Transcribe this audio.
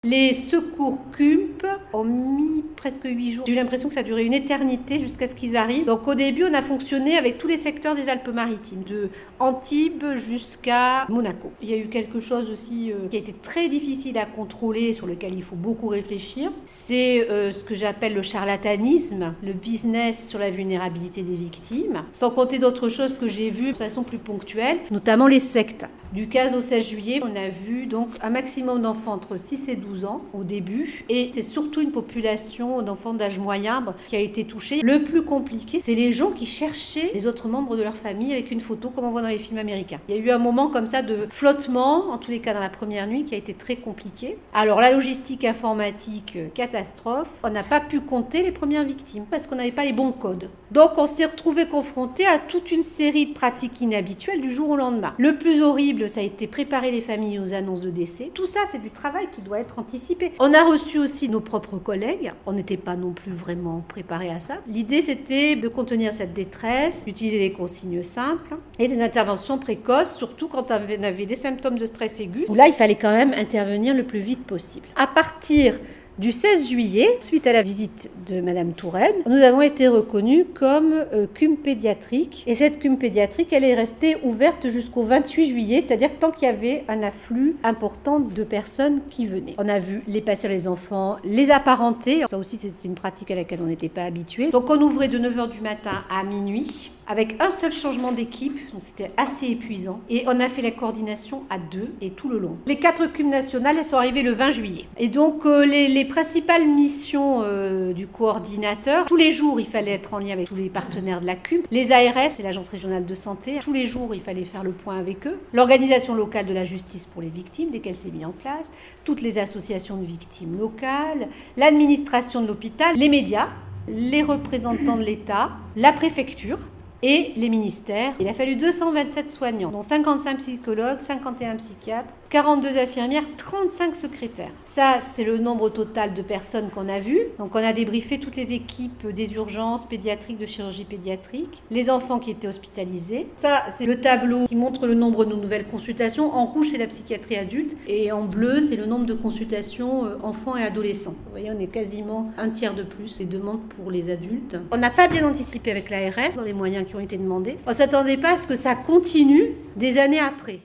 Les secours CUMP ont mis presque 8 jours. J'ai eu l'impression que ça a duré une éternité jusqu'à ce qu'ils arrivent. Donc au début, on a fonctionné avec tous les secteurs des Alpes-Maritimes, de Antibes jusqu'à Monaco. Il y a eu quelque chose aussi qui a été très difficile à contrôler, sur lequel il faut beaucoup réfléchir. C'est ce que j'appelle le charlatanisme, le business sur la vulnérabilité des victimes, sans compter d'autres choses que j'ai vues de façon plus ponctuelle, notamment les sectes. Du 15 au 16 juillet, on a vu donc un maximum d'enfants entre 6 et 12 ans au début, et c'est surtout une population d'enfants d'âge moyen qui a été touchée. Le plus compliqué, c'est les gens qui cherchaient les autres membres de leur famille avec une photo, comme on voit dans les films américains. Il y a eu un moment comme ça de flottement, en tous les cas dans la première nuit, qui a été très compliqué. Alors la logistique informatique, catastrophe. On n'a pas pu compter les premières victimes parce qu'on n'avait pas les bons codes. Donc on s'est retrouvé confronté à toute une série de pratiques inhabituelles du jour au lendemain. Le plus horrible, ça a été préparer les familles aux annonces de décès. Tout ça, c'est du travail qui doit être anticipé. On a reçu aussi nos propres collègues. On n'était pas non plus vraiment préparés à ça. L'idée, c'était de contenir cette détresse, d'utiliser des consignes simples et des interventions précoces, surtout quand on avait des symptômes de stress aigu, où là, il fallait quand même intervenir le plus vite possible. À partir du 16 juillet, suite à la visite de Madame Touraine, nous avons été reconnus comme CUM pédiatrique. Et cette CUM pédiatrique, elle est restée ouverte jusqu'au 28 juillet, c'est-à-dire tant qu'il y avait un afflux important de personnes qui venaient. On a vu les patients, les enfants, les apparentés. Ça aussi, c'est une pratique à laquelle on n'était pas habitué. Donc on ouvrait de 9h du matin à minuit, avec un seul changement d'équipe, donc c'était assez épuisant. Et on a fait la coordination à 2 et tout le long. Les 4 CUM nationales, elles sont arrivées le 20 juillet. Et donc les principales missions du coordinateur, tous les jours, il fallait être en lien avec tous les partenaires de la CUM. Les ARS, c'est l'Agence régionale de santé, tous les jours, il fallait faire le point avec eux. L'organisation locale de la justice pour les victimes, dès qu'elle s'est mise en place, toutes les associations de victimes locales, l'administration de l'hôpital, les médias, les représentants de l'État, la préfecture, et les ministères. Il a fallu 227 soignants, dont 55 psychologues, 51 psychiatres, 42 infirmières, 35 secrétaires. Ça, c'est le nombre total de personnes qu'on a vues. Donc, on a débriefé toutes les équipes des urgences pédiatriques, de chirurgie pédiatrique, les enfants qui étaient hospitalisés. Ça, c'est le tableau qui montre le nombre de nouvelles consultations. En rouge, c'est la psychiatrie adulte. Et en bleu, c'est le nombre de consultations enfants et adolescents. Vous voyez, on est quasiment un tiers de plus les demandes pour les adultes. On n'a pas bien anticipé avec l'ARS dans les moyens qui ont été demandés. On ne s'attendait pas à ce que ça continue des années après.